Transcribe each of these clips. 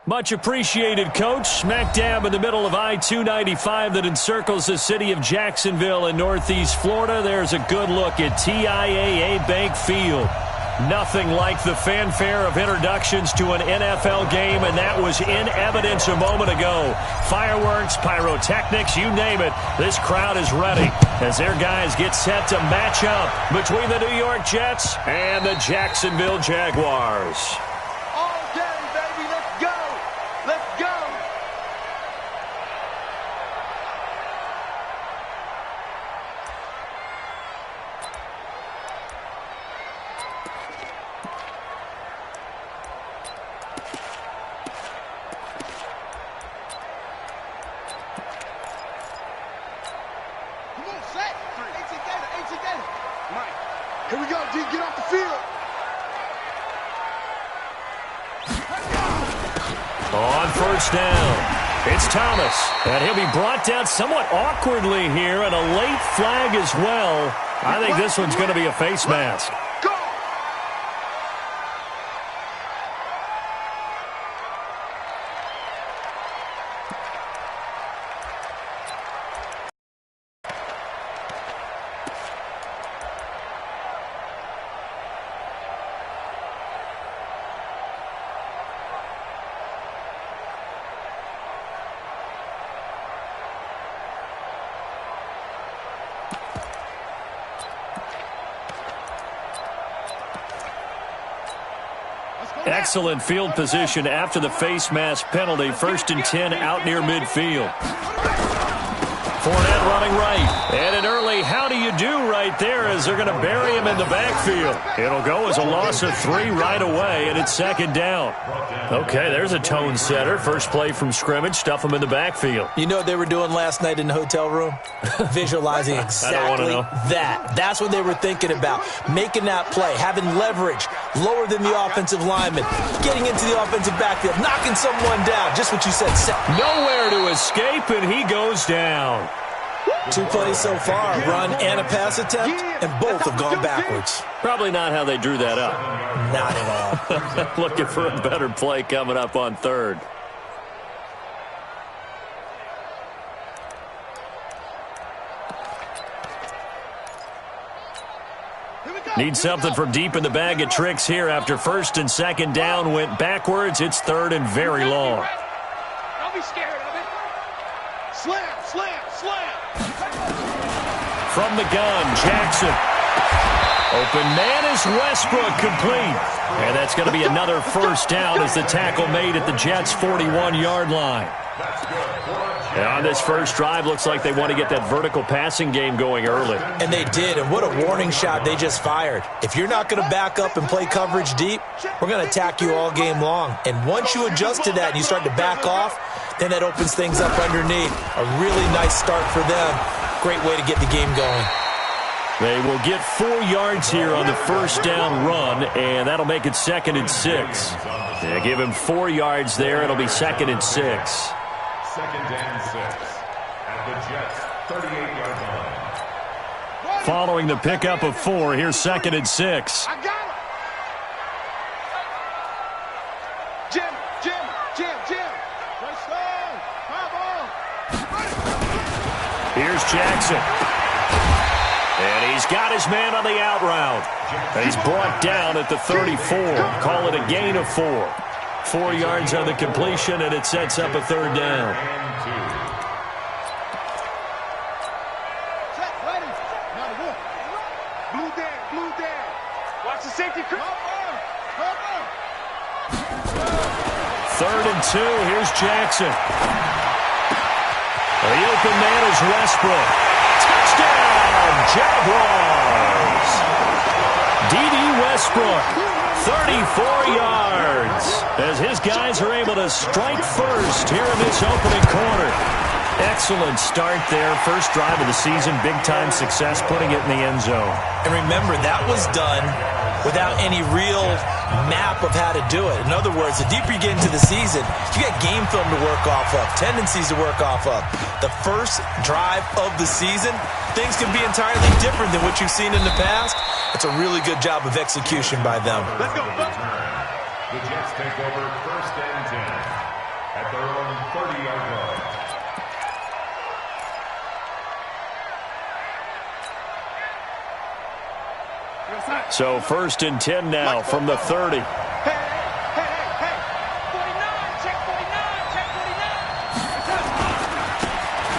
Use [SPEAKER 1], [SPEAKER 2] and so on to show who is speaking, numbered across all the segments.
[SPEAKER 1] Much appreciated, Coach. Smack dab in the middle of I-295 that encircles the city of Jacksonville in Northeast Florida. There's a good look at TIAA Bank Field. Nothing like the fanfare of introductions to an NFL game, and that was in evidence a moment ago. Fireworks, pyrotechnics, you name it. This crowd is ready as their guys get set to match up between the New York Jets and the Jacksonville Jaguars.
[SPEAKER 2] Here we go, D. Get off the field.
[SPEAKER 1] On first down, it's Thomas. And he'll be brought down somewhat awkwardly here, and a late flag as well. I think this one's going to be a face mask. Excellent field position after the face mask penalty. 1st and 10 out near midfield. Fournette running right. And an early how do you do right there as they're going to bury him in the backfield. It'll go as a loss of 3 right away, and it's 2nd down. Okay, there's a tone setter. First play from scrimmage, stuff him in the backfield.
[SPEAKER 3] You know what they were doing last night in the hotel room? Visualizing exactly that. That's what they were thinking about. Making that play, having leverage, lower than the offensive lineman, getting into the offensive backfield, knocking someone down. Just what you said.
[SPEAKER 1] Nowhere to escape, and he goes down.
[SPEAKER 3] 2 plays so far, run and a pass attempt, and both have gone backwards.
[SPEAKER 1] Probably not how they drew that up.
[SPEAKER 3] Not at all.
[SPEAKER 1] Looking for a better play coming up on 3rd. Need something from deep in the bag of tricks here after 1st and 2nd down went backwards. It's 3rd and very long.
[SPEAKER 2] Don't be scared of it. Slam, slam, slam.
[SPEAKER 1] From the gun, Jackson. Open man is Westbrook, complete. And that's going to be another 1st down as the tackle made at the Jets' 41-yard line. And on this first drive, looks like they want to get that vertical passing game going early.
[SPEAKER 3] And they did, and what a warning shot they just fired. If you're not going to back up and play coverage deep, we're going to attack you all game long. And once you adjust to that and you start to back off, then that opens things up underneath. A really nice start for them. Great way to get the game going.
[SPEAKER 1] They will get 4 yards here on the 1st down run, and that'll make it 2nd and 6. Yeah, give him 4 yards there. It'll be 2nd and 6.
[SPEAKER 4] 2nd and 6 at the Jets' 38-yard line.
[SPEAKER 1] Following the pickup of 4, here's 2nd and 6.
[SPEAKER 2] I got him. Jim. Touchdown.
[SPEAKER 1] Here's Jackson. And he's got his man on the out route. And he's brought down at the 34. Call it a gain of 4. 4 yards on the completion, and it sets up a 3rd down.
[SPEAKER 2] Blue down. Watch the safety.
[SPEAKER 1] 3rd and 2. Here's Jackson. The open man is Westbrook. Touchdown, Jaguars. D.D. Westbrook, 34 yards, as his guys are able to strike first here in this opening quarter. Excellent start there. First drive of the season, big-time success, putting it in the end zone.
[SPEAKER 3] And remember, that was done without any real map of how to do it. In other words, the deeper you get into the season, you got game film to work off of, tendencies to work off of. The first drive of the season, things can be entirely different than what you've seen in the past. It's a really good job of execution by them.
[SPEAKER 2] Let's go.
[SPEAKER 4] The Jets take over 1st and 10. at their own 30-yard line.
[SPEAKER 1] So 1st and 10 now from the 30.
[SPEAKER 2] Hey, 49, check 49, check 49.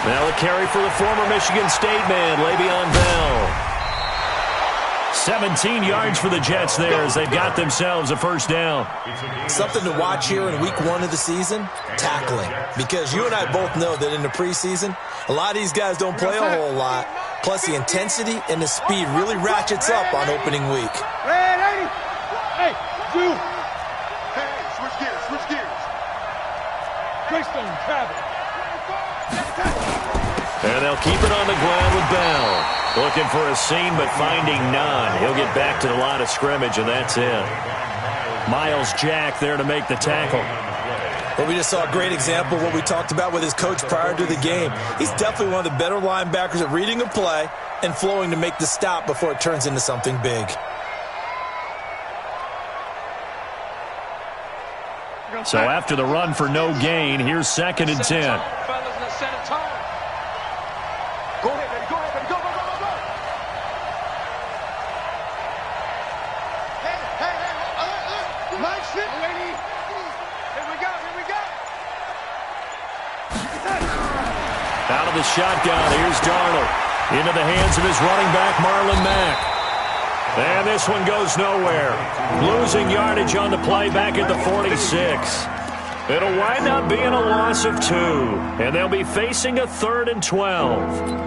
[SPEAKER 1] Now a carry for the former Michigan State man, Le'Veon Bell. 17 yards for the Jets there as they've got themselves a first down.
[SPEAKER 3] Something to watch here in week 1 of the season, tackling. Because you and I both know that in the preseason, a lot of these guys don't play a whole lot. Plus, the intensity and the speed really ratchets up on opening week.
[SPEAKER 2] Red 80. Hey, you. Hey, switch gears, switch gears. Greystone, travel.
[SPEAKER 1] And they'll keep it on the ground with Bell. Looking for a seam, but finding none. He'll get back to the line of scrimmage, and that's it. Miles Jack there to make the tackle.
[SPEAKER 3] Well, we just saw a great example of what we talked about with his coach prior to the game. He's definitely one of the better linebackers at reading a play and flowing to make the stop before it turns into something big.
[SPEAKER 1] So after the run for no gain, here's 2nd and 10.
[SPEAKER 2] Go ahead, baby. Go ahead, baby. Go, go, go, go, go. Hey. Mike Smith. Lady. Here we go, here we go.
[SPEAKER 1] Out of the shotgun, here's Darnold. Into the hands of his running back, Marlon Mack. And this one goes nowhere. Losing yardage on the play back at the 46. It'll wind up being a loss of 2. And they'll be facing a 3rd and 12.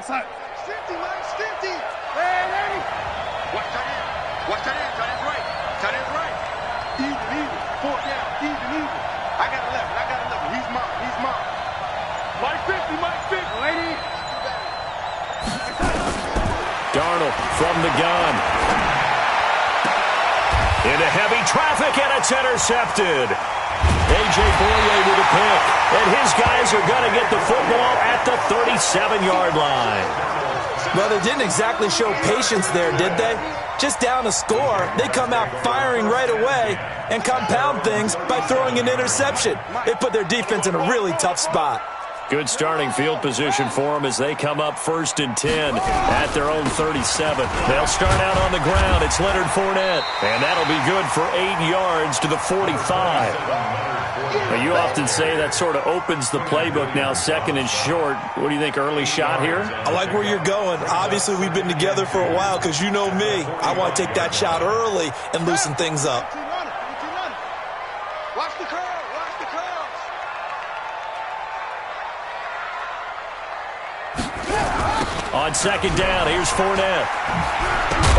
[SPEAKER 2] Stinty, Mike, Stinty. Red 80. Watch that in. Watch that in. Tight end's right. Tight end's right. Even. 4th down. Even. I got 11. He's mine. Mike 50, Mike 50. Lady.
[SPEAKER 1] Darnold from the gun. Into heavy traffic, and it's intercepted. A.J. Boye with a pick. And his guys are going to get the football at the 37-yard line.
[SPEAKER 3] Well, they didn't exactly show patience there, did they? Just down a score, they come out firing right away and compound things by throwing an interception. They put their defense in a really tough spot.
[SPEAKER 1] Good starting field position for them as they come up 1st and 10 at their own 37. They'll start out on the ground. It's Leonard Fournette, and that'll be good for 8 yards to the 45. Now, you often say that sort of opens the playbook now, 2nd and short. What do you think, early shot here?
[SPEAKER 3] I like where you're going. Obviously, we've been together for a while because you know me. I want to take that shot early and loosen things up.
[SPEAKER 2] Watch the curve.
[SPEAKER 1] On 2nd down, here's Fournette.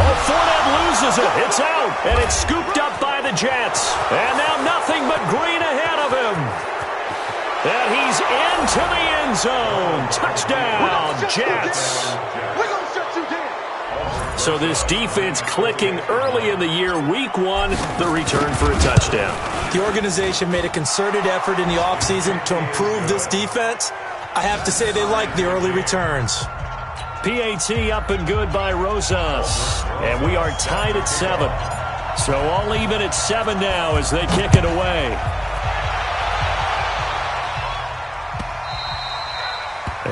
[SPEAKER 1] Oh, Fournette loses it. It's out, and it's scooped up by the Jets. And now nothing but green ahead of him. And he's into the end zone. Touchdown, Jets.
[SPEAKER 2] We're going to shut you down.
[SPEAKER 1] So this defense clicking early in the year, week 1, the return for a touchdown.
[SPEAKER 3] The organization made a concerted effort in the offseason to improve this defense. I have to say they like the early returns.
[SPEAKER 1] PAT up and good by Rosas. And we are tied at 7. So all even at 7 now as they kick it away.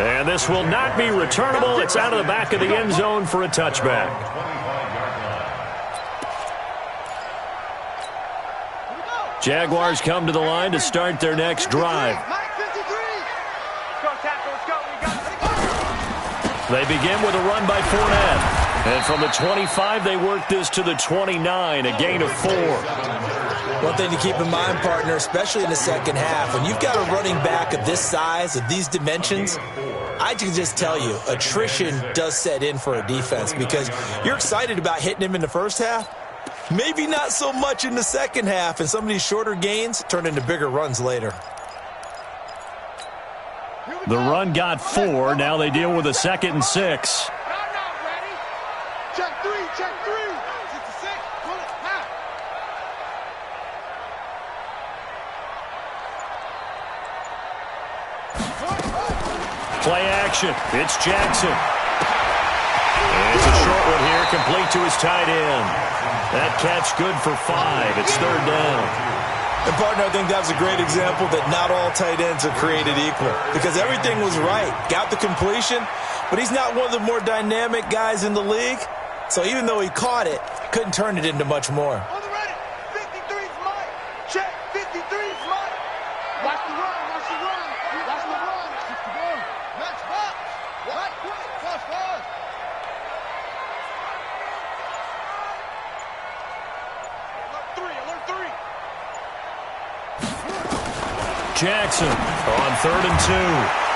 [SPEAKER 1] And this will not be returnable. It's out of the back of the end zone for a touchback. Jaguars come to the line to start their next drive. They begin with a run by Fournette. And from the 25, they work this to the 29, a gain of 4.
[SPEAKER 3] One thing to keep in mind, partner, especially in the second half, when you've got a running back of this size, of these dimensions, I can just tell you, attrition does set in for a defense because you're excited about hitting him in the first half. Maybe not so much in the second half, and some of these shorter gains turn into bigger runs later.
[SPEAKER 1] The run got 4. Now they deal with a 2nd and 6.
[SPEAKER 2] Check 3, check 3. 66, pull it, now.
[SPEAKER 1] Play action. It's Jackson. And it's a short one here, complete to his tight end. That catch good for 5. It's third down.
[SPEAKER 3] And, partner, I think that's a great example that not all tight ends are created equal because everything was right. Got the completion, but he's not one of the more dynamic guys in the league. So even though he caught it, couldn't turn it into much more.
[SPEAKER 2] On the ready. 53 is mine. Check. 53 is mine. Watch the run. Watch the run. Watch the run. Watch the run. Next box. Right quick. Fast forward. Alert 3.
[SPEAKER 1] Jackson on 3rd and 2.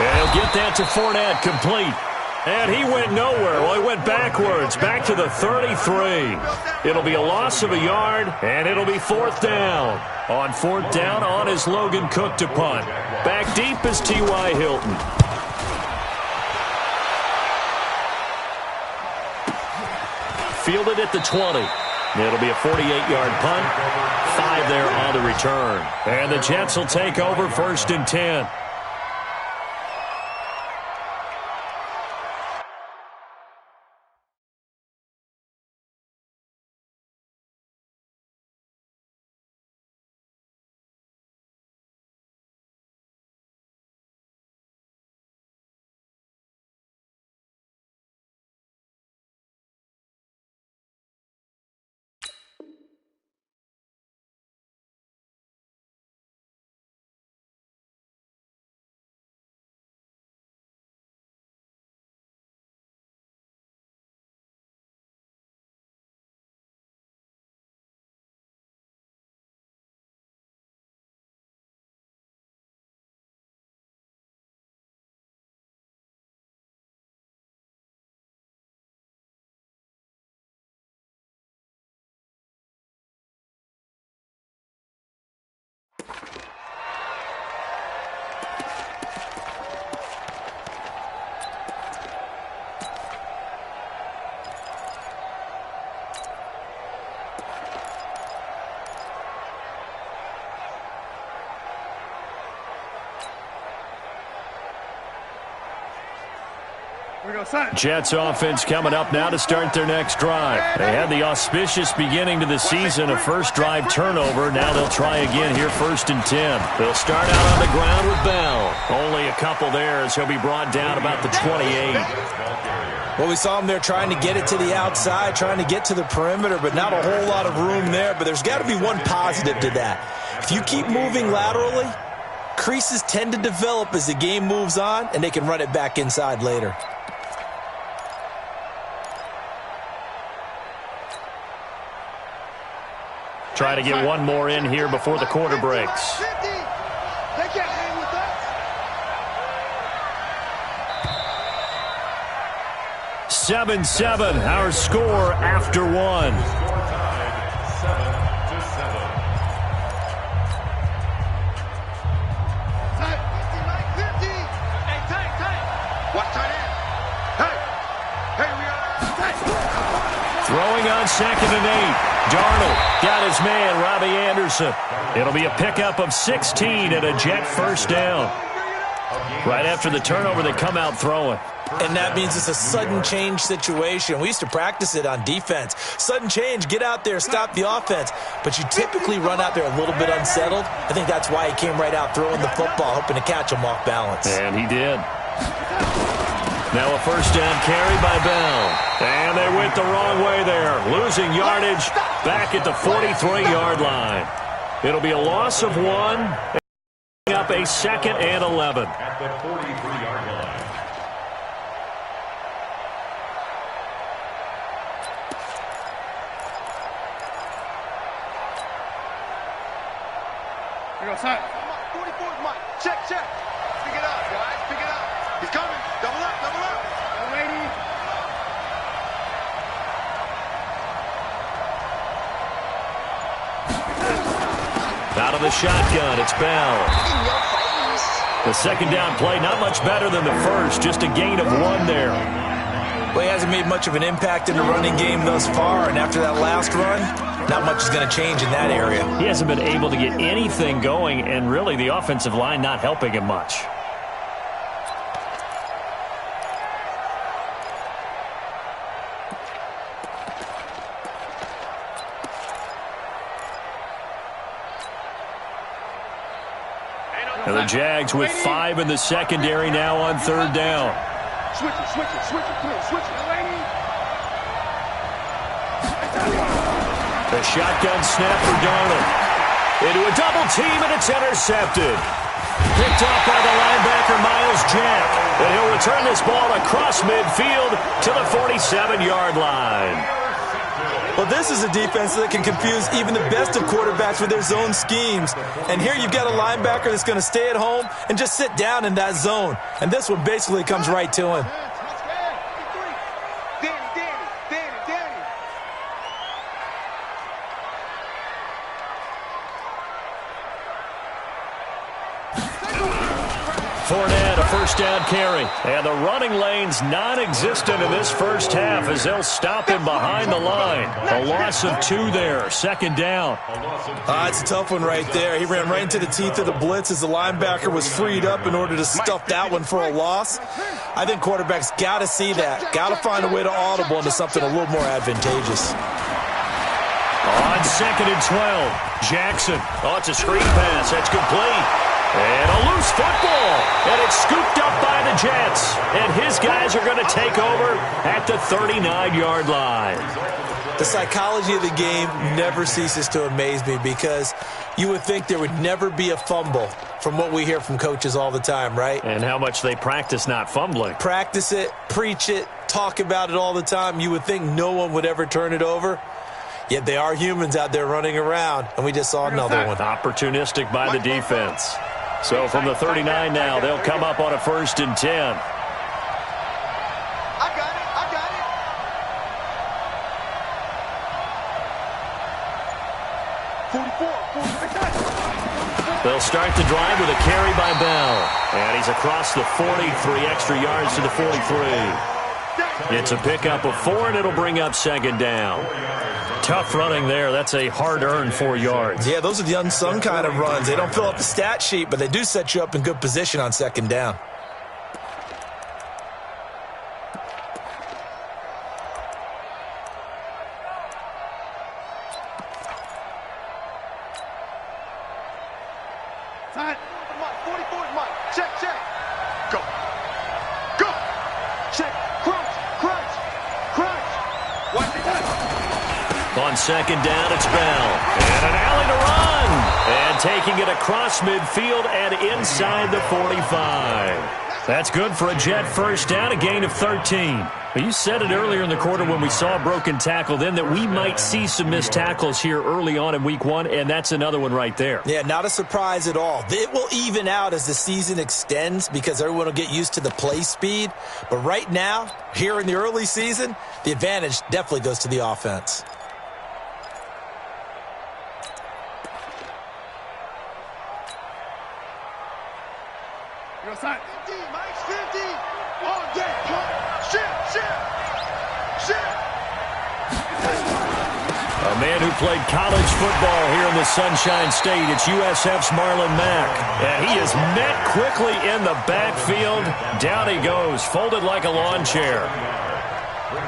[SPEAKER 1] And he'll get that to Fournette, complete. And he went nowhere. Well, he went backwards, back to the 33. It'll be a loss of a yard, and it'll be 4th down. On 4th down, on is Logan Cook to punt. Back deep is T.Y. Hilton. Fielded at the 20. It'll be a 48-yard punt. 5 there on the return. And the Jets will take over 1st and 10. Jets offense coming up now to start their next drive. They had the auspicious beginning to the season, a first drive turnover. Now they'll try again here, 1st and 10. They'll start out on the ground with Bell. Only a couple there as he'll be brought down about the 28.
[SPEAKER 3] Well, we saw him there trying to get it to the outside, trying to get to the perimeter, but not a whole lot of room there. But there's got to be one positive to that. If you keep moving laterally, creases tend to develop as the game moves on, and they can run it back inside later.
[SPEAKER 1] Try to get one more in here before the quarter breaks.
[SPEAKER 2] They can't hang with that.
[SPEAKER 1] 7-7, our score after 1.
[SPEAKER 2] 50. Hey, tight. Watch tight end. Hey, we are.
[SPEAKER 1] Throwing on 2nd and 8. Darnold got his man, Robbie Anderson. It'll be a pickup of 16 and a Jet first down. Right after the turnover, they come out throwing.
[SPEAKER 3] And that means it's a sudden change situation. We used to practice it on defense. Sudden change, get out there, stop the offense. But you typically run out there a little bit unsettled. I think that's why he came right out throwing the football, hoping to catch him off balance.
[SPEAKER 1] And he did. Now a first down carry by Bell. And they went the wrong way there. Losing yardage back at the 43-yard line. It'll be a loss of 1. Up a 2nd and 11.
[SPEAKER 4] At the 43-yard line.
[SPEAKER 2] Here goes Hunt. 44 is mine. Check. Pick it up, guys. Pick it up. He's coming. Double up. Go, lady.
[SPEAKER 1] Out of the shotgun, it's Bell. The second down play, not much better than the first, just a gain of 1 there.
[SPEAKER 3] Well, he hasn't made much of an impact in the running game thus far, and after that last run, not much is going to change in that area.
[SPEAKER 1] He hasn't been able to get anything going, and really the offensive line not helping him much. And the Jags with 5 in the secondary now on 3rd down.
[SPEAKER 2] Switch it. Come on, switch it.
[SPEAKER 1] The shotgun snap for Darnold. Into a double team, and it's intercepted. Picked up by the linebacker, Miles Jack. And he'll return this ball across midfield to the 47-yard line.
[SPEAKER 3] Well, this is a defense that can confuse even the best of quarterbacks with their zone schemes. And here you've got a linebacker that's going to stay at home and just sit down in that zone. And this one basically comes right to him.
[SPEAKER 1] Fournette, a first down carry. And the running lane's non-existent in this first half as they'll stop him behind the line. A loss of 2 there, 2nd down.
[SPEAKER 3] It's a tough one right there. He ran right into the teeth of the blitz as the linebacker was freed up in order to stuff that one for a loss. I think quarterbacks got to see that. Got to find a way to audible into something a little more advantageous.
[SPEAKER 1] On 2nd and 12, Jackson. Oh, it's a screen pass. That's complete. And a loose football. And it's scooped up by the Jets. And his guys are going to take over at the 39-yard line.
[SPEAKER 3] The psychology of the game never ceases to amaze me because you would think there would never be a fumble from what we hear from coaches all the time, right?
[SPEAKER 1] And how much they practice not fumbling.
[SPEAKER 3] Practice it, preach it, talk about it all the time. You would think no one would ever turn it over. Yet they are humans out there running around, and we just saw another one.
[SPEAKER 1] Opportunistic by the defense. So from the 39 now, they'll come up on a 1st and 10.
[SPEAKER 2] I got it. 44.
[SPEAKER 1] They'll start the drive with a carry by Bell. And he's across the 40, 3 extra yards to the 43. It's a pickup of 4, and it'll bring up 2nd down. Tough running there. That's a hard-earned 4 yards.
[SPEAKER 3] Yeah, those are the unsung kind of runs. They don't fill up the stat sheet, but they do set you up in good position on 2nd down.
[SPEAKER 2] Mike, 44 Mike. Check. Go. Check. Crunch. Watch it.
[SPEAKER 1] On 2nd down, it's Bell. And an alley to run. And taking it across midfield and inside the 45. That's good for a Jet first down, a gain of 13. But you said it earlier in the quarter when we saw a broken tackle then that we might see some missed tackles here early on in week 1, and that's another one right there.
[SPEAKER 3] Yeah, not a surprise at all. It will even out as the season extends because everyone will get used to the play speed. But right now, here in the early season, the advantage definitely goes to the offense.
[SPEAKER 2] Shit.
[SPEAKER 1] A man who played college football here in the Sunshine State. It's USF's Marlon Mack. And he is met quickly in the backfield. Down he goes, folded like a lawn chair.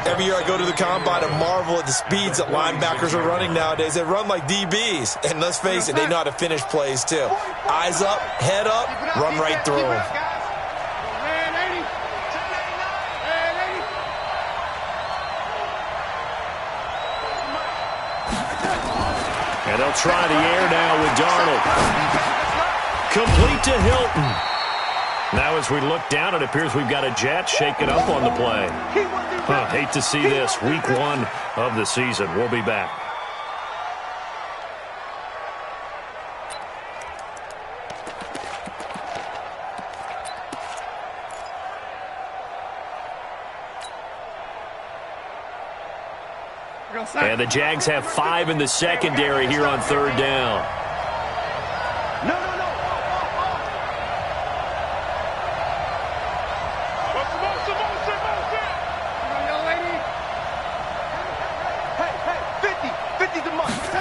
[SPEAKER 3] Every year I go to the combine and marvel at the speeds that linebackers are running nowadays. They run like DBs. And let's face it, they know how to finish plays too. Eyes up, head up, run right through them.
[SPEAKER 1] And they'll try the air now with Darnold. Complete to Hilton. Now as we look down, it appears we've got a Jet shaking up on the play. Hate to see this. Week 1 of the season. We'll be back. And the Jags have 5 in the secondary here on 3rd down.
[SPEAKER 2] No. Hey, 50's a must.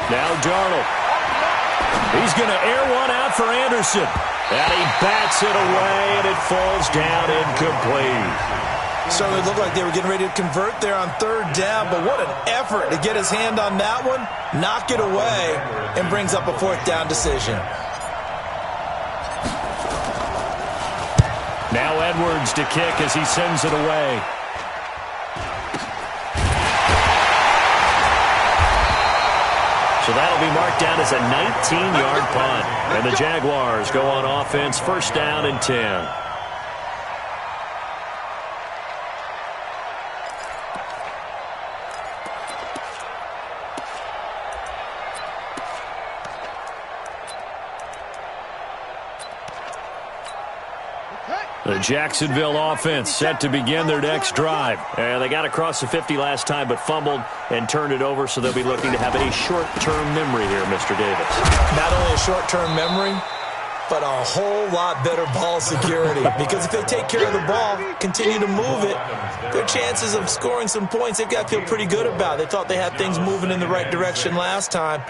[SPEAKER 1] Now Darnold. He's going to air one out for Anderson. And he bats it away, and it falls down incomplete.
[SPEAKER 3] Certainly looked like they were getting ready to convert there on 3rd down, but what an effort to get his hand on that one, knock it away, and brings up a 4th down decision.
[SPEAKER 1] Now Edwards to kick as he sends it away. So that'll be marked down as a 19-yard punt. And the Jaguars go on offense, first down and 10. The Jacksonville offense set to begin their next drive. And they got across the 50 last time but fumbled and turned it over, so they'll be looking to have a short-term memory here, Mr. Davis.
[SPEAKER 3] Not only a short-term memory, but a whole lot better ball security. Because if they take care of the ball, continue to move it, their chances of scoring some points, they've got to feel pretty good about. They thought they had things moving in the right direction last time.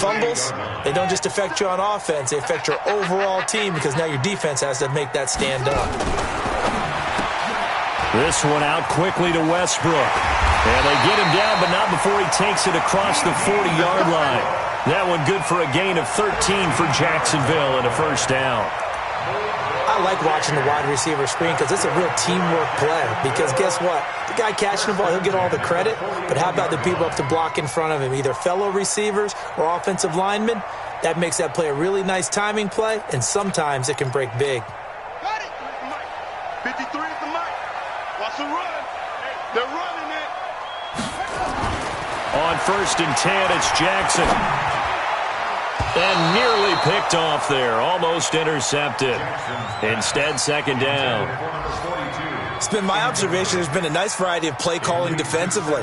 [SPEAKER 3] Fumbles, they don't just affect you on offense, they affect your overall team because now your defense has to make that stand up.
[SPEAKER 1] This one out quickly to Westbrook. And they get him down, but not before he takes it across the 40-yard line. That one good for a gain of 13 for Jacksonville and a first down.
[SPEAKER 3] I like watching the wide receiver screen because it's a real teamwork play. Because guess what? The guy catching the ball, he'll get all the credit. But how about the people up to block in front of him, either fellow receivers or offensive linemen? That makes that play a really nice timing play, and sometimes it can break big.
[SPEAKER 2] Got it. 53 is the mic. Watch the run. They're running it.
[SPEAKER 1] On first and 10, it's Jackson. And nearly picked off there. Almost intercepted. Instead, second down.
[SPEAKER 3] It's been my observation there's been a nice variety of play calling defensively.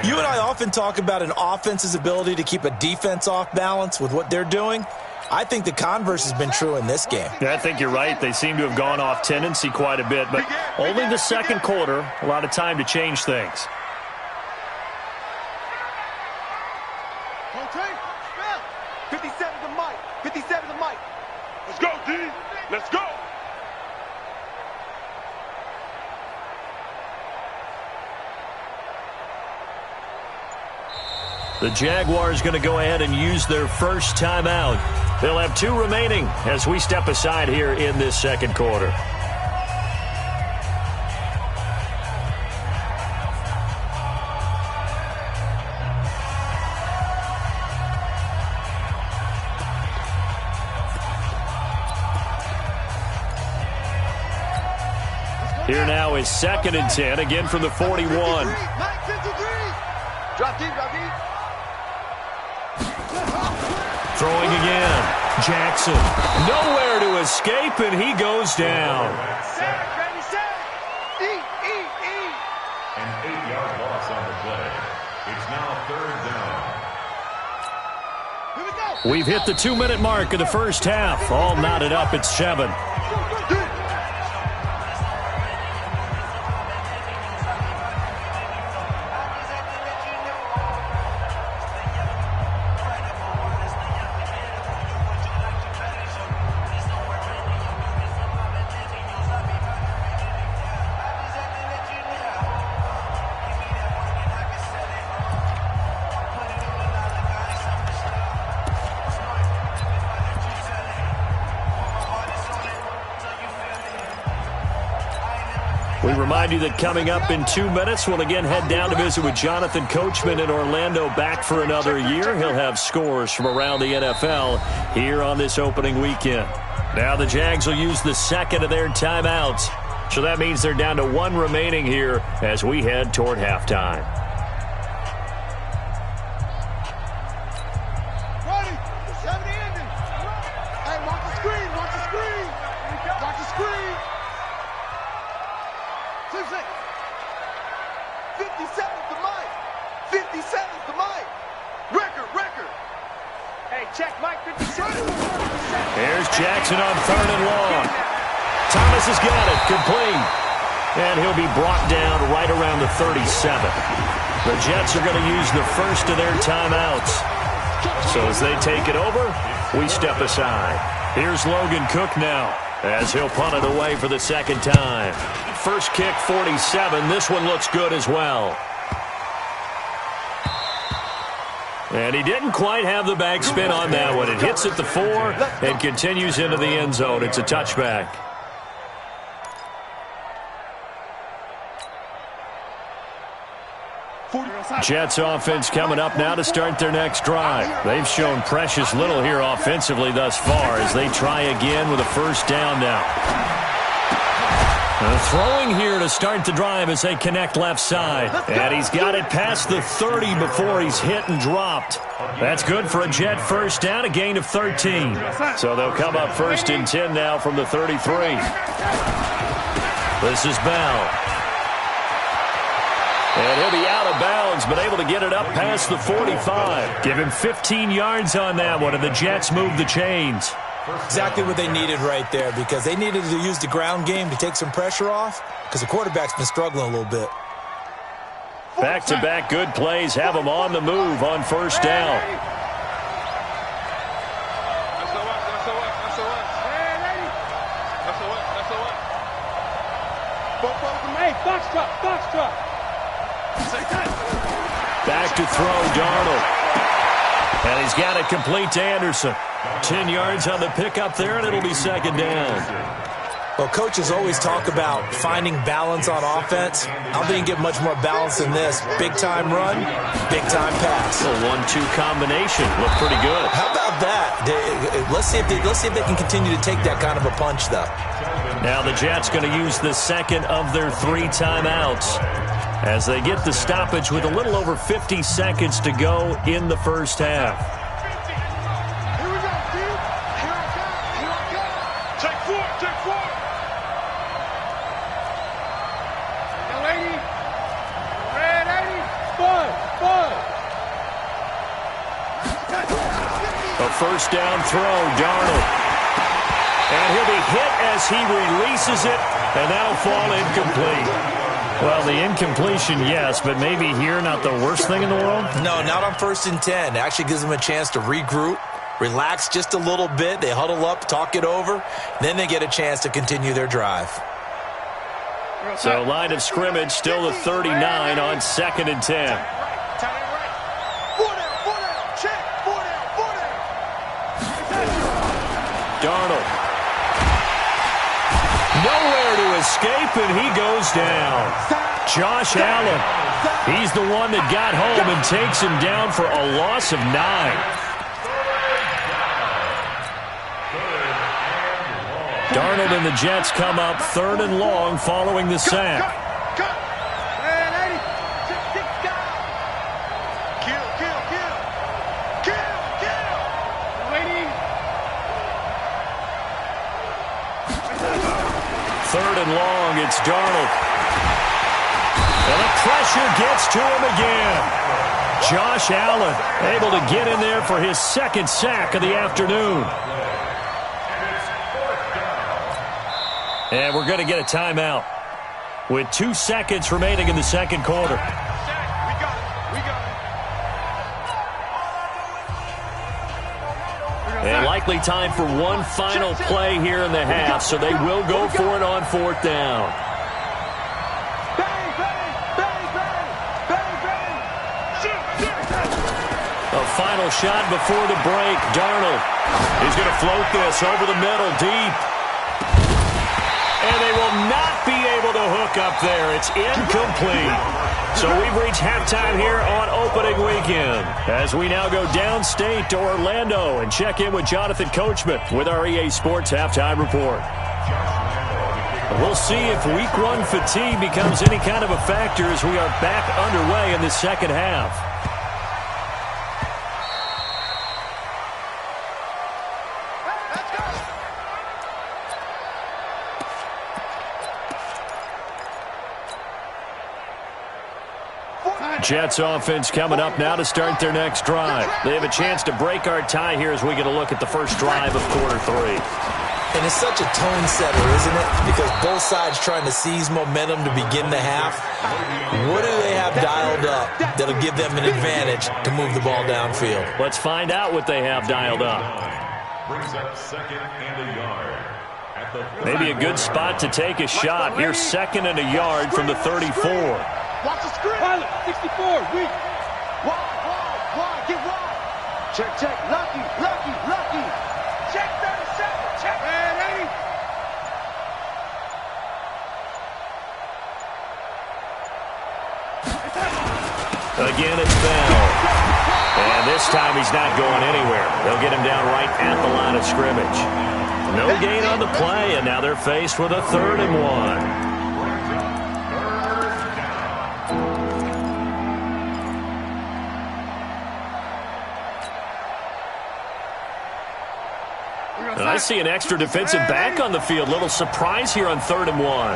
[SPEAKER 3] You and I often talk about an offense's ability to keep a defense off balance with what they're doing. I think the converse has been true in this game.
[SPEAKER 1] Yeah, I think you're right. They seem to have gone off tendency quite a bit, but only the second quarter. A lot of time to change things.
[SPEAKER 2] Okay. 57 the mic. 57 the mic. Let's go, D. Let's go.
[SPEAKER 1] The Jaguars going to go ahead and use their first timeout. They'll have 2 remaining as we step aside here in this second quarter. Here now is second and 10, again from the 41.
[SPEAKER 2] 53. Drop deep, drop deep.
[SPEAKER 1] Throwing again. Jackson. Nowhere to escape, and he goes down.
[SPEAKER 2] Set, ready, set. E.
[SPEAKER 4] An 8-yard loss on the play. It's now third down.
[SPEAKER 2] Here we go.
[SPEAKER 1] We've hit the 2-minute mark of the first half. All knotted up at 7. We remind you that coming up in 2 minutes, we'll again head down to visit with Jonathan Coachman in Orlando, back for another year. He'll have scores from around the NFL here on this opening weekend. Now the Jags will use the second of their timeouts. So that means they're down to 1 remaining here as we head toward halftime.
[SPEAKER 2] Ready. 70 ending. Hey, watch the screen. Watch the screen. Watch the screen. 57th the mic. 57th the mic. Record. Hey, check mic 57.
[SPEAKER 1] Here's Jackson on third and long. Thomas has got it, complete. And he'll be brought down right around the 37. The Jets are going to use the first of their timeouts. So as they take it over, we step aside. Here's Logan Cook now as he'll punt it away for the second time. First kick, 47. This one looks good as well. And he didn't quite have the backspin on that one. It hits at the 4 and continues into the end zone. It's a touchback. Jets offense coming up now to start their next drive. They've shown precious little here offensively thus far as they try again with a first down now. Throwing here to start the drive as they connect left side. And he's got it past the 30 before he's hit and dropped. That's good for a Jet first down, a gain of 13. So they'll come up first and 10 now from the 33. This is Bell. And he'll be out of bounds, but able to get it up past the 45. Give him 15 yards on that one, and the Jets move the chains.
[SPEAKER 3] Exactly what they needed right there, because they needed to use the ground game to take some pressure off, because the quarterback's been struggling a little bit.
[SPEAKER 1] Back-to-back good plays have them on the move on first down. Back to throw, Darnold. And he's got it complete to Anderson. 10 yards on the pickup there, and it'll be second down.
[SPEAKER 3] Well, coaches always talk about finding balance on offense. I don't think you get much more balance than this. Big-time run, big-time pass.
[SPEAKER 1] A 1-2 combination. Looked pretty good.
[SPEAKER 3] How about that? Let's see if they can continue to take that kind of a punch, though.
[SPEAKER 1] Now the Jets going to use the second of their 3 timeouts as they get the stoppage with a little over 50 seconds to go in the first half.
[SPEAKER 2] Here we go, dude. Here I go. Take 4. Lady. Red 80. Bud.
[SPEAKER 1] A first down throw, Darnold. And he'll be hit as he releases it, and that'll fall incomplete. Well, the incompletion, yes, but maybe here not the worst thing in the world?
[SPEAKER 3] No, not on first and 10. It actually gives them a chance to regroup, relax just a little bit. They huddle up, talk it over. Then they get a chance to continue their drive.
[SPEAKER 1] So line of scrimmage still the 39 on second and 10. Darnold. Nowhere to escape, and he goes down. Josh Allen. He's the one that got home and takes him down for a loss of 9. Darnold and the Jets come up 3rd and long following the sack. Third and long, it's Darnold. And the pressure gets to him again. Josh Allen able to get in there for his second sack of the afternoon. And we're going to get a timeout with 2 seconds remaining in the second quarter. And likely time for one final play here in the half, so they will go for it on 4th down. A final shot before the break. Darnold is going to float this over the middle deep. And they will not be able to hook up there. It's incomplete. So we've reached halftime here on opening weekend as we now go downstate to Orlando and check in with Jonathan Coachman with our EA Sports Halftime Report. We'll see if Week 1 fatigue becomes any kind of a factor as we are back underway in the second half. Jets offense coming up now to start their next drive. They have a chance to break our tie here as we get a look at the first drive of quarter 3.
[SPEAKER 3] And it's such a tone setter, isn't it? Because both sides trying to seize momentum to begin the half. What do they have dialed up that'll give them an advantage to move the ball downfield?
[SPEAKER 1] Let's find out what they have dialed up.
[SPEAKER 4] Brings up 2nd and a yard.
[SPEAKER 1] Maybe a good spot to take a shot. Here's 2nd and a yard from the 34.
[SPEAKER 2] Watch the screen. Pilot, 64, weak. Wide, get wide. Check. Lucky. Check 37, check. Man, 80.
[SPEAKER 1] Again, it's Bell. And this time he's not going anywhere. They'll get him down right at the line of scrimmage. No gain on the play, and now they're faced with a 3rd and 1. And I see an extra defensive back on the field. Little surprise here on 3rd and 1.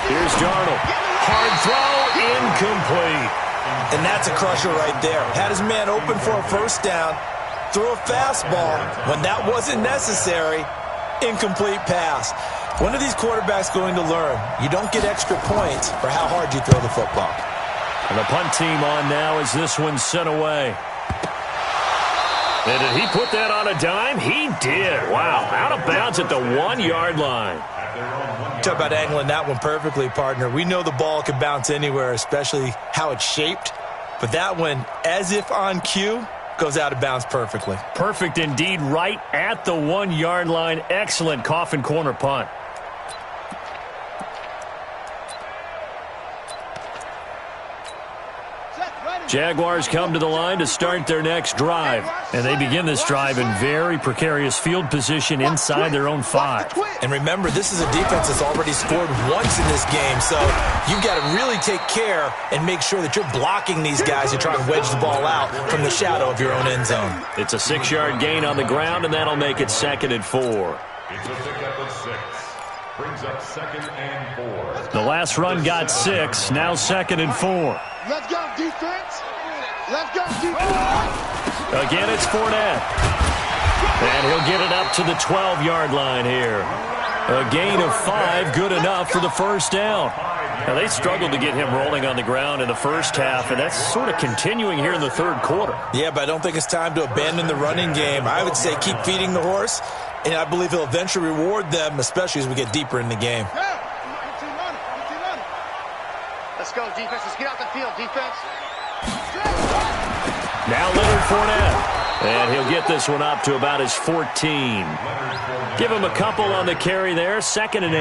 [SPEAKER 1] Here's Darnold. Hard throw, incomplete.
[SPEAKER 3] And that's a crusher right there. Had his man open for a first down, threw a fastball. When that wasn't necessary, incomplete pass. When are these quarterbacks going to learn? You don't get extra points for how hard you throw the football.
[SPEAKER 1] And the punt team on now as this one's sent away. And did he put that on a dime? He did. Wow, out of bounds at the 1-yard line.
[SPEAKER 3] Talk about angling that one perfectly, partner. We know the ball can bounce anywhere, especially how it's shaped. But that one, as if on cue, goes out of bounds perfectly.
[SPEAKER 1] Perfect indeed, right at the 1-yard line. Excellent coffin corner punt. Jaguars come to the line to start their next drive. And they begin this drive in very precarious field position inside their own 5.
[SPEAKER 3] And remember, this is a defense that's already scored once in this game, so you've got to really take care and make sure that you're blocking these guys who try and wedge the ball out from the shadow of your own end zone.
[SPEAKER 1] It's a 6-yard gain on the ground, and that'll make it 2nd and 4.
[SPEAKER 4] It's a pickup of 6. Brings up 2nd and 4.
[SPEAKER 1] The last run got 6, now 2nd and 4.
[SPEAKER 2] Let's go, defense. Let's go, defense.
[SPEAKER 1] Again, it's Fournette. And he'll get it up to the 12-yard line here. A gain of 5, good enough for the first down. Now, they struggled to get him rolling on the ground in the first half, and that's sort of continuing here in the 3rd quarter.
[SPEAKER 3] Yeah, but I don't think it's time to abandon the running game. I would say keep feeding the horse, and I believe he'll eventually reward them, especially as we get deeper in the game.
[SPEAKER 2] Let's go, defense. Let's get out the field, defense.
[SPEAKER 1] Now Leonard Fournette. And he'll get this one up to about his 14. Give him a couple on the carry there. 2nd and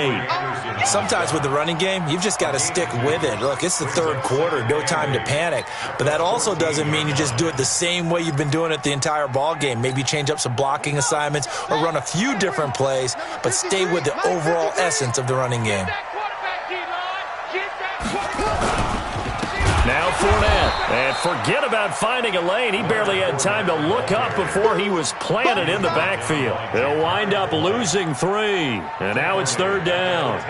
[SPEAKER 1] 8.
[SPEAKER 3] Sometimes with the running game, you've just got to stick with it. Look, it's the 3rd quarter. No time to panic. But that also doesn't mean you just do it the same way you've been doing it the entire ball game. Maybe change up some blocking assignments or run a few different plays, but stay with the overall essence of the running game.
[SPEAKER 1] Now Fournette, and forget about finding a lane. He barely had time to look up before he was planted in the backfield. They'll wind up losing 3, and now it's 3rd down.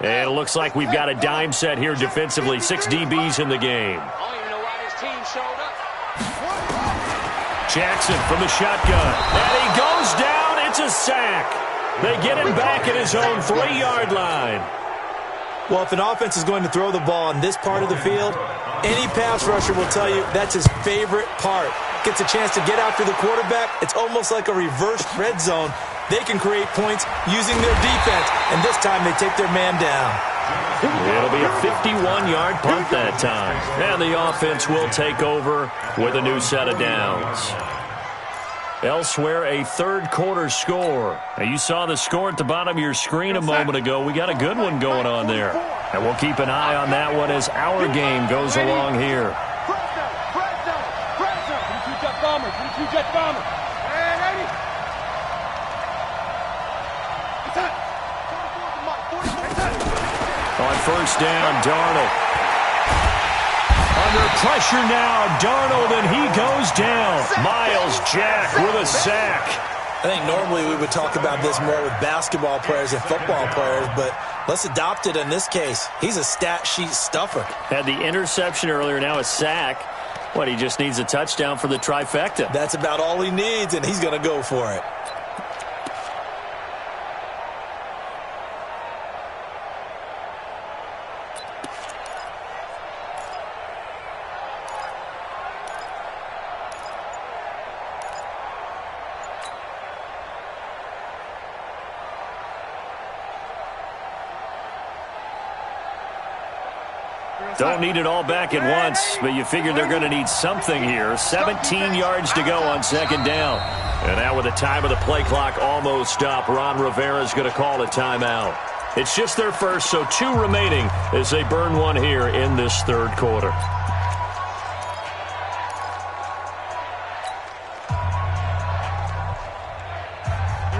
[SPEAKER 1] And it looks like we've got a dime set here defensively. 6 DBs in the game.
[SPEAKER 2] I don't even know why his team showed up.
[SPEAKER 1] Jackson from the shotgun. And he goes down. It's a sack. They get him back at his own 3-yard line.
[SPEAKER 3] Well, if an offense is going to throw the ball in this part of the field, any pass rusher will tell you that's his favorite part. Gets a chance to get after the quarterback. It's almost like a reverse red zone. They can create points using their defense, and this time they take their man down.
[SPEAKER 1] It'll be a 51-yard punt that time. And the offense will take over with a new set of downs. Elsewhere, a 3rd quarter score. Now, you saw the score at the bottom of your screen a moment ago. We got a good one going on there. And we'll keep an eye on that one as our game goes along here. On first down, Darnold. Under pressure now, Darnold, and he goes down. Miles Jack with a sack.
[SPEAKER 3] I think normally we would talk about this more with basketball players and football players, but let's adopt it in this case. He's a stat sheet stuffer.
[SPEAKER 1] Had the interception earlier, now a sack. What, he just needs a touchdown for the trifecta.
[SPEAKER 3] That's about all he needs, and he's going to go for it.
[SPEAKER 1] Don't need it all back at once, but you figure they're going to need something here. 17 yards to go on second down. And now with the time of the play clock almost up, Ron Rivera's going to call a timeout. It's just their first, so 2 remaining as they burn one here in this third quarter.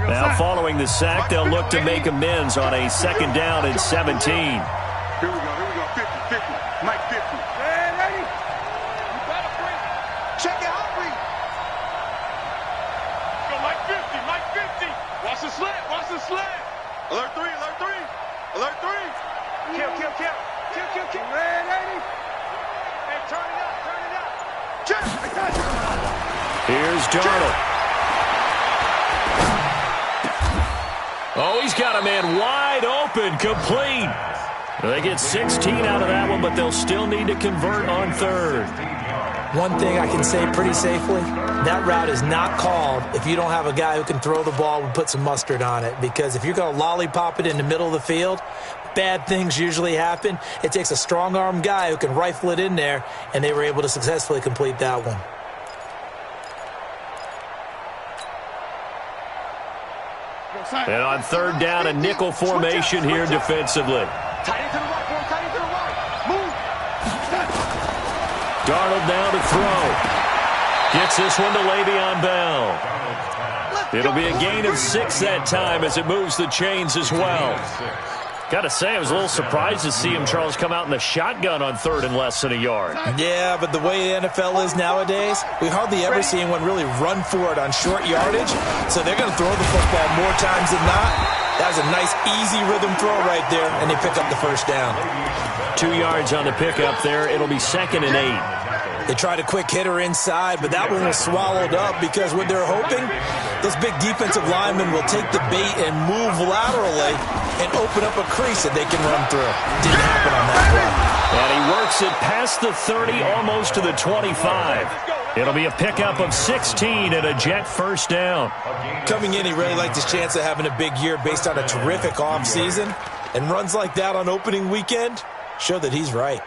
[SPEAKER 1] Now following the sack, they'll look to make amends on a second down and 17.
[SPEAKER 2] Here we go, 50-50. Mike 50. Man, ready? You better bring it. Check it out, Reed. Go Mike 50, Mike 50. Watch the slant, watch the slant. Alert 3, alert 3. Alert 3. Kill. Man, ready? Hey, turn it up. Check.
[SPEAKER 1] Here's Darnold. Oh, he's got a man wide open, complete. They get 16 out of that one, but they'll still need to convert on third.
[SPEAKER 3] One thing I can say pretty safely, that route is not called if you don't have a guy who can throw the ball and put some mustard on it. Because if you're going to lollipop it in the middle of the field, bad things usually happen. It takes a strong-arm guy who can rifle it in there, and they were able to successfully complete that one.
[SPEAKER 1] And on third down, a nickel formation here defensively.
[SPEAKER 2] Tight into the right, boy. Tight into the right. Move.
[SPEAKER 1] Darnold now to throw. Gets this one to Le'Veon Bell. It'll be a gain of 6 that time as it moves the chains as well. Got to say, I was a little surprised to see him, Charles, come out in the shotgun on third and less than a yard.
[SPEAKER 3] Yeah, but the way the NFL is nowadays, we hardly ever see anyone really run for it on short yardage. So they're going to throw the football more times than not. That was a nice, easy rhythm throw right there, and they pick up the first down.
[SPEAKER 1] 2 yards on the pickup there. It'll be 2nd and 8.
[SPEAKER 3] They tried a quick hitter inside, but that one was swallowed up because what they're hoping, those big defensive linemen will take the bait and move laterally and open up a crease that they can run through. Didn't happen on that play.
[SPEAKER 1] And he works it past the 30, almost to the 25. It'll be a pickup of 16 and a Jet first down.
[SPEAKER 3] Coming in, he really liked his chance of having a big year based on a terrific offseason. And runs like that on opening weekend show that he's right.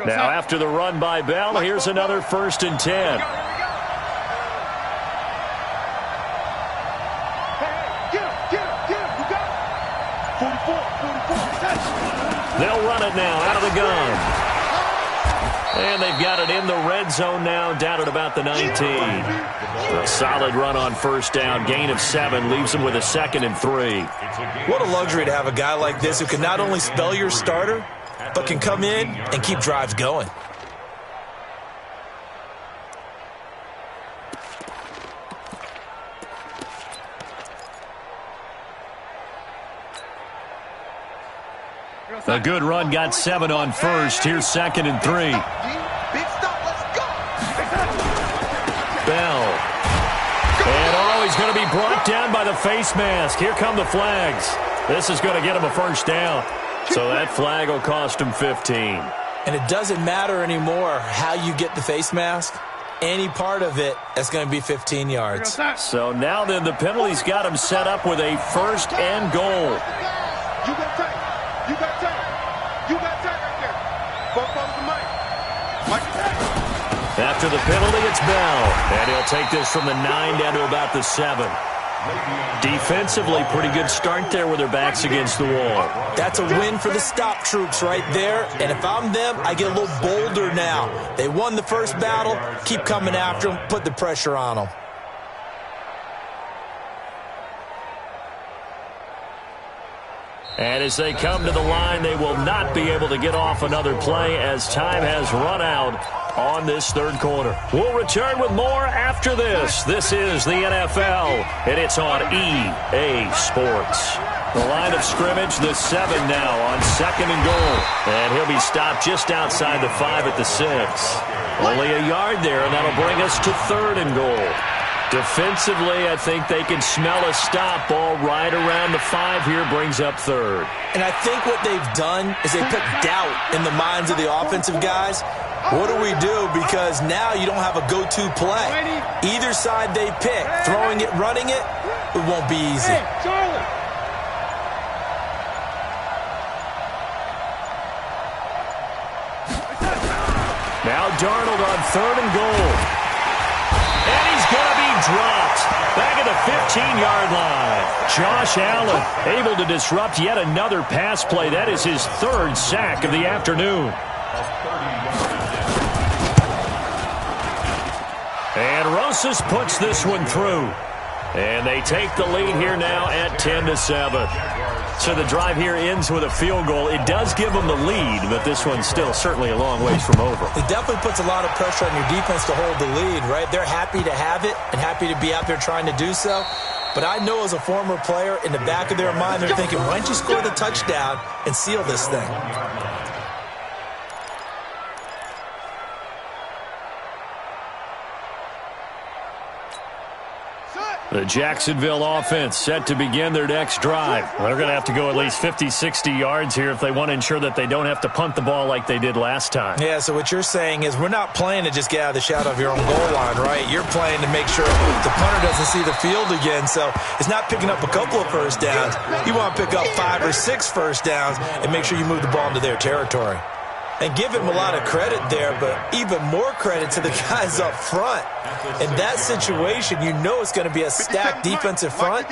[SPEAKER 1] Now after the run by Bell, here's another 1st and 10. They'll run it now out of the gun. And they've got it in the red zone now, down at about the 19. A solid run on first down, gain of 7, leaves them with a 2nd and 3.
[SPEAKER 3] What a luxury to have a guy like this who can not only spell your starter, but can come in and keep drives going.
[SPEAKER 1] A good run, got 7 on first. Here's 2nd and 3.
[SPEAKER 2] Big stop, let's go.
[SPEAKER 1] Bell. And he's going to be brought down by the face mask. Here come the flags. This is going to get him a first down. So that flag will cost him 15.
[SPEAKER 3] And it doesn't matter anymore how you get the face mask. Any part of it, that's going to be 15 yards.
[SPEAKER 1] So now then the penalty's got him set up with a 1st and goal.
[SPEAKER 2] You got tight. You got tight. You got tight right there. Both of the Mike. Mike tight.
[SPEAKER 1] After the penalty, it's Bell. And he'll take this from the 9 down to about the 7. Defensively, pretty good start there with their backs against the wall.
[SPEAKER 3] That's a win for the stop troops right there. And if I'm them, I get a little bolder now. They won the first battle. Keep coming after them. Put the pressure on them.
[SPEAKER 1] And as they come to the line, they will not be able to get off another play as time has run out on this third quarter. We'll return with more after this. This is the NFL, and it's on EA Sports. The line of scrimmage, the 7 now on 2nd and goal. And he'll be stopped just outside the 5 at the 6. Only a yard there, and that'll bring us to 3rd and goal. Defensively, I think they can smell a stop. Ball right around the 5 here, brings up third.
[SPEAKER 3] And I think what they've done is they put doubt in the minds of the offensive guys. What do we do? Because now you don't have a go-to play. Either side they pick, throwing it, running it, it won't be easy.
[SPEAKER 1] Now Darnold on 3rd and goal. And he's going to be dropped. Back at the 15-yard line. Josh Allen able to disrupt yet another pass play. That is his 3rd sack of the afternoon. And Rosas puts this one through. And they take the lead here now at 10-7. So the drive here ends with a field goal. It does give them the lead, but this one's still certainly a long ways from over.
[SPEAKER 3] It definitely puts a lot of pressure on your defense to hold the lead, right? They're happy to have it and happy to be out there trying to do so. But I know as a former player, in the back of their mind, they're thinking, why don't you score the touchdown and seal this thing?
[SPEAKER 1] The Jacksonville offense set to begin their next drive. They're going to have to go at least 50, 60 yards here if they want to ensure that they don't have to punt the ball like they did last time.
[SPEAKER 3] Yeah, so what you're saying is we're not playing to just get out of the shadow of your own goal line, right? You're playing to make sure the punter doesn't see the field again. So it's not picking up a couple of first downs. You want to pick up 5 or 6 first downs and make sure you move the ball into their territory. And give him a lot of credit there, but even more credit to the guys up front. In that situation, you know it's going to be a stacked defensive front.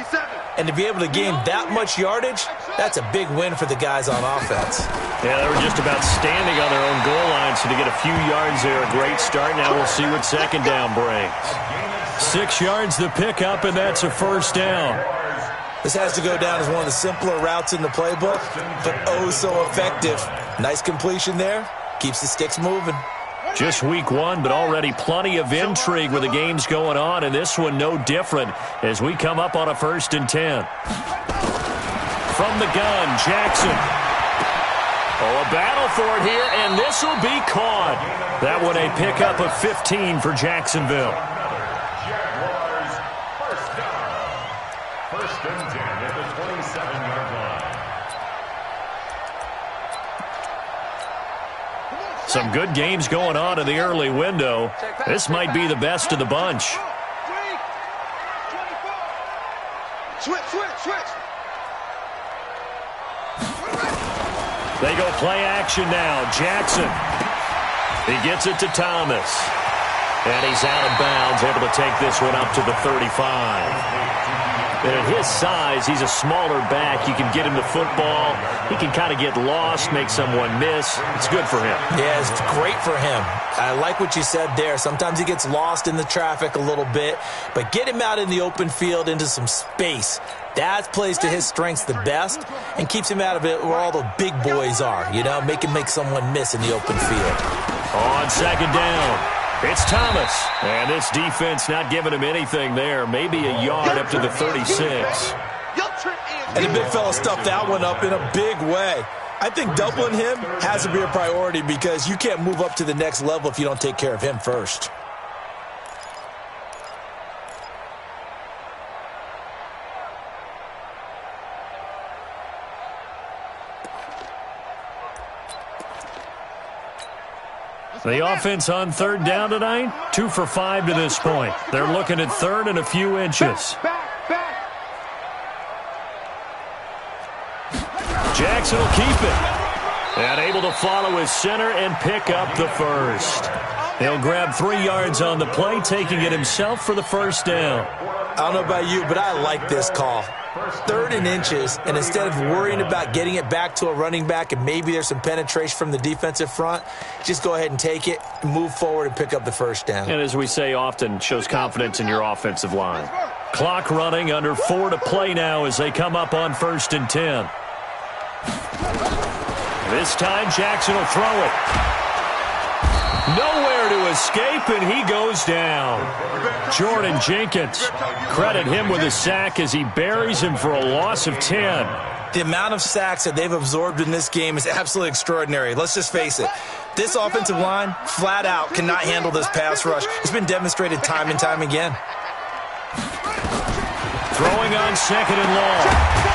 [SPEAKER 3] And to be able to gain that much yardage, that's a big win for the guys on offense.
[SPEAKER 1] Yeah, they were just about standing on their own goal line, so to get a few yards there, a great start. Now we'll see what second down brings. 6 yards the pickup, and that's a first down.
[SPEAKER 3] This has to go down as one of the simpler routes in the playbook, but oh so effective. Nice completion there. Keeps the sticks moving.
[SPEAKER 1] Just week 1, but already plenty of intrigue with the games going on, and this one no different as we come up on a 1st and 10. From the gun, Jackson. Oh, a battle for it here, and this will be caught. That one a pickup of 15 for Jacksonville.
[SPEAKER 4] Jaguars, first down. 1st and 10 at the 27-yard line.
[SPEAKER 1] Some good games going on in the early window. This might be the best of the bunch.
[SPEAKER 2] Switch.
[SPEAKER 1] They go play action now. Jackson. He gets it to Thomas. And he's out of bounds, able to take this one up to the 35. And at his size, he's a smaller back. You can get him the football. He can kind of get lost, make someone miss. It's good for him.
[SPEAKER 3] Yeah, it's great for him. I like what you said there. Sometimes he gets lost in the traffic a little bit, but get him out in the open field into some space. That plays to his strengths the best and keeps him out of it where all the big boys are, you know, make him make someone miss in the open field.
[SPEAKER 1] On second down. It's Thomas, and this defense not giving him anything there. Maybe a yard up to the 36.
[SPEAKER 3] And the big fella stuffed that one up in a big way. I think doubling him has to be a priority because you can't move up to the next level if you don't take care of him first.
[SPEAKER 1] The offense on 3rd down tonight, 2 for 5 to this point. They're looking at 3rd and a few inches. Jackson will keep it. And able to follow his center and pick up the first. He'll grab 3 yards on the play, taking it himself for the first down.
[SPEAKER 3] I don't know about you, but I like this call. 3rd and inches, and instead of worrying about getting it back to a running back and maybe there's some penetration from the defensive front, just go ahead and take it, move forward, and pick up the first down.
[SPEAKER 1] And as we say often, shows confidence in your offensive line. Clock running, under 4 to play now as they come up on 1st and 10. This time Jackson will throw it. Nowhere to escape, and he goes down. Jordan Jenkins, credit him with a sack as he buries him for a loss of 10.
[SPEAKER 3] The amount of sacks that they've absorbed in this game is absolutely extraordinary. Let's just face it. This offensive line, flat out, cannot handle this pass rush. It's been demonstrated time and time again.
[SPEAKER 1] Throwing on second and long.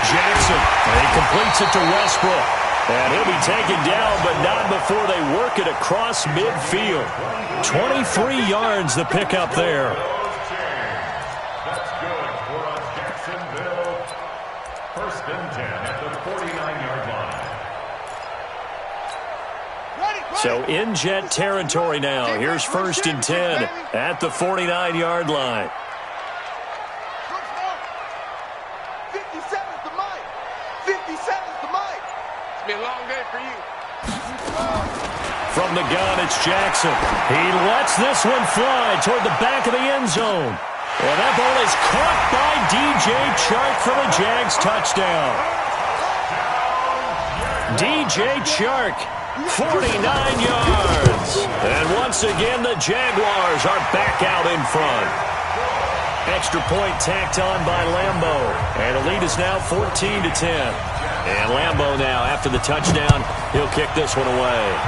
[SPEAKER 1] Jackson, and he completes it to Westbrook. And he'll be taken down, but not before they work it across midfield. 23 yards the pickup there.
[SPEAKER 4] That's good for a Jacksonville. First and 10 at the 49-yard line.
[SPEAKER 1] So in Jet territory now. Here's first and 10 at the 49-yard line.
[SPEAKER 2] 57's the mic. 57's the mic. It's been a long day for you.
[SPEAKER 1] From the gun, it's Jackson. He lets this one fly toward the back of the end zone. And that ball is caught by DJ Chark for the Jags touchdown. DJ Chark, 49 yards. And once again, the Jaguars are back out in front. Extra point tacked on by Lambo. And the lead is now 14-10. And Lambo now, after the touchdown, he'll kick this one away.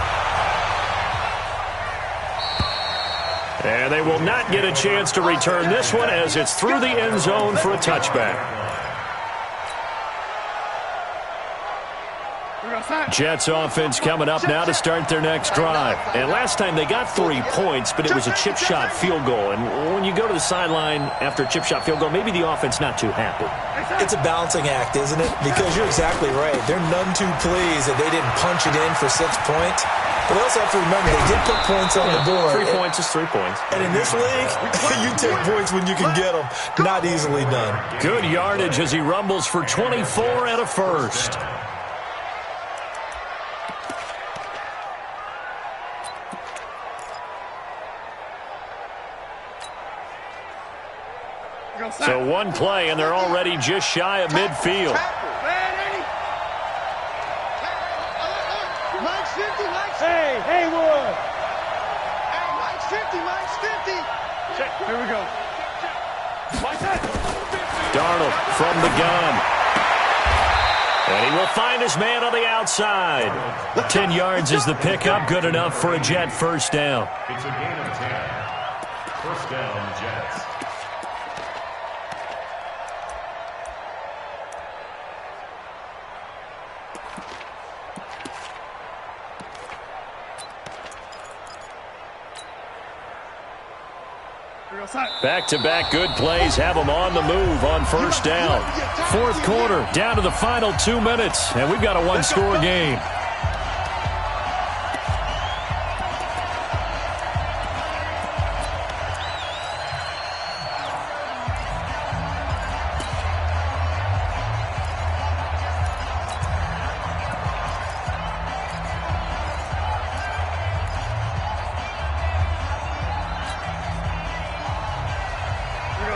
[SPEAKER 1] And they will not get a chance to return this one as it's through the end zone for a touchback. Jets offense coming up now to start their next drive. And last time they got 3 points, but it was a chip shot field goal. And when you go to the sideline after a chip shot field goal, maybe the offense not too happy.
[SPEAKER 3] It's a balancing act, isn't it? Because you're exactly right. They're none too pleased that they didn't punch it in for 6 points. But they also have to remember they did put points on the board.
[SPEAKER 1] 3 points is 3 points.
[SPEAKER 3] And in this league, you take points when you can get them. Not easily done.
[SPEAKER 1] Good yardage as he rumbles for 24 and a first. So one play, and they're already just shy of midfield.
[SPEAKER 2] Hey, Haywood. Hey, Mike's 50, Mike's 50. Check, here we go.
[SPEAKER 1] Darnold from the gun. And he will find his man on the outside. 10 yards is the pickup, good enough for a Jet first down.
[SPEAKER 4] It's a gain of 10. First down, Jets.
[SPEAKER 1] Back-to-back good plays have them on the move on first down. Fourth quarter, down to the final 2 minutes, and we've got a one-score game.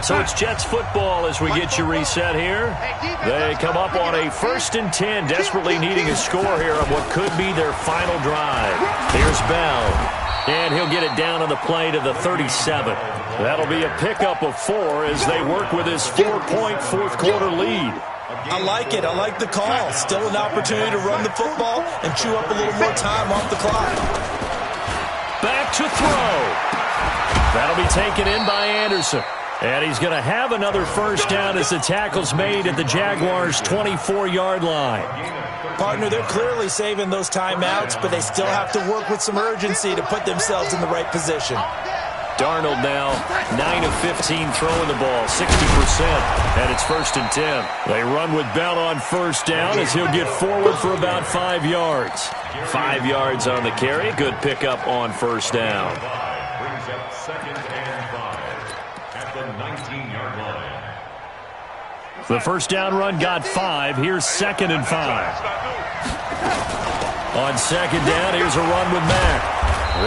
[SPEAKER 1] So it's Jets football as we get you reset here. They come up on a 1st and 10, desperately needing a score here on what could be their final drive. Here's Bell, and he'll get it down on the play to the 37. That'll be a pickup of 4 as they work with his 4-point fourth quarter lead.
[SPEAKER 3] I like it. I like the call. Still an opportunity to run the football and chew up a little more time off the clock.
[SPEAKER 1] Back to throw. That'll be taken in by Anderson. And he's going to have another first down as the tackle's made at the Jaguars' 24-yard line.
[SPEAKER 3] Partner, they're clearly saving those timeouts, but they still have to work with some urgency to put themselves in the right position.
[SPEAKER 1] Darnold now 9 of 15 throwing the ball, 60%, and it's 1st and 10. They run with Bell on first down as he'll get forward for about 5 yards. 5 yards on the carry, good pickup on first down.
[SPEAKER 4] Brings up 2nd and 5 at the 19-yard line.
[SPEAKER 1] The first down run got 5. Here's 2nd and 5. On second down, here's a run with Mack.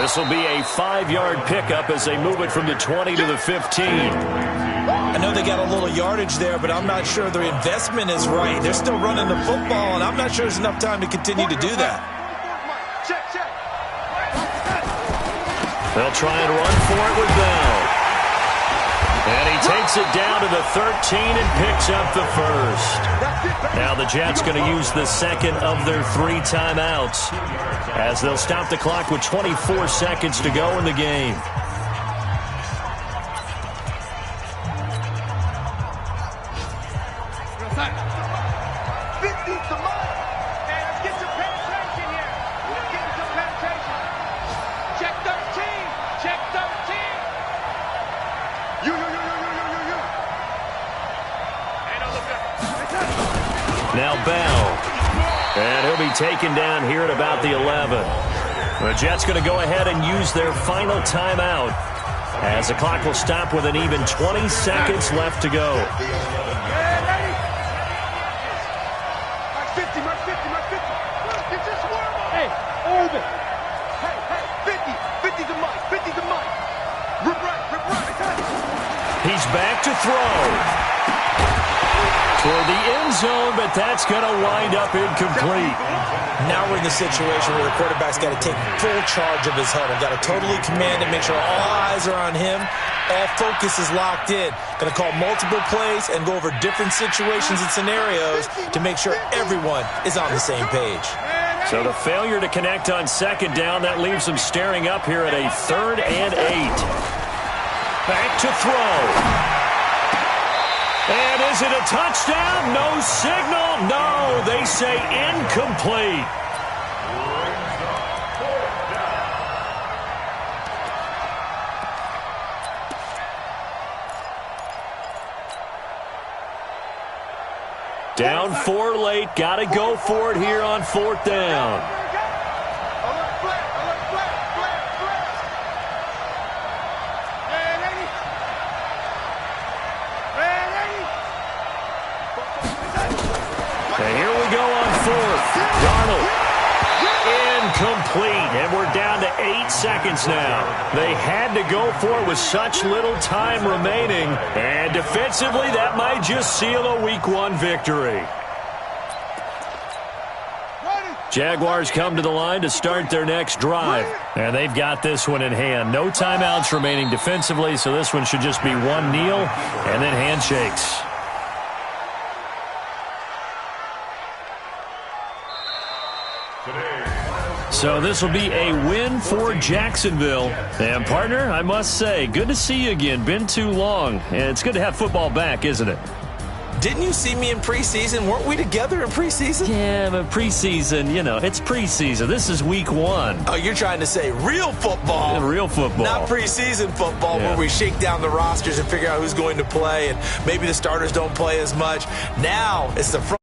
[SPEAKER 1] This will be a 5-yard pickup as they move it from the 20 to the 15.
[SPEAKER 3] I know they got a little yardage there, but I'm not sure their investment is right. They're still running the football, and I'm not sure there's enough time to continue to do that.
[SPEAKER 1] They'll try and run for it with Bell. And he takes it down to the 13 and picks up the first. Now the Jets going to use the second of their 3 timeouts as they'll stop the clock with 24 seconds to go in the game. Now Bell. And he'll be taken down here at about the 11. The Jets going to go ahead and use their final timeout as the clock will stop with an even 20 seconds left to go.
[SPEAKER 2] Hey, hold it. Hey, 50. 50's a mic. 50's a mic. Rip right.
[SPEAKER 1] He's back to throw. Toward the end zone, but that's going to wind up incomplete.
[SPEAKER 3] Now we're in the situation where the quarterback's got to take full charge of his huddle. Got to totally command it, make sure all eyes are on him. All focus is locked in. Going to call multiple plays and go over different situations and scenarios to make sure everyone is on the same page.
[SPEAKER 1] So the failure to connect on second down, that leaves him staring up here at a 3rd and 8. Back to throw. And is it a touchdown? No signal. No, they say incomplete. Down 4 late. Got to go for it here on 4th down. And here we go on 4th. Darnold. Incomplete. And we're down to 8 seconds now. They had to go for it with such little time remaining. And defensively, that might just seal a Week 1 victory. Jaguars come to the line to start their next drive. And they've got this one in hand. No timeouts remaining defensively, so this one should just be one kneel and then handshakes. So this will be a win for Jacksonville. And, partner, I must say, good to see you again. Been too long. And it's good to have football back, isn't it?
[SPEAKER 3] Didn't you see me in preseason? Weren't we together in preseason?
[SPEAKER 1] Yeah, but preseason, you know, it's preseason. This is Week 1.
[SPEAKER 3] Oh, you're trying to say real football.
[SPEAKER 1] Yeah, real football.
[SPEAKER 3] Not preseason football where we shake down the rosters and figure out who's going to play, and maybe the starters don't play as much. Now it's the front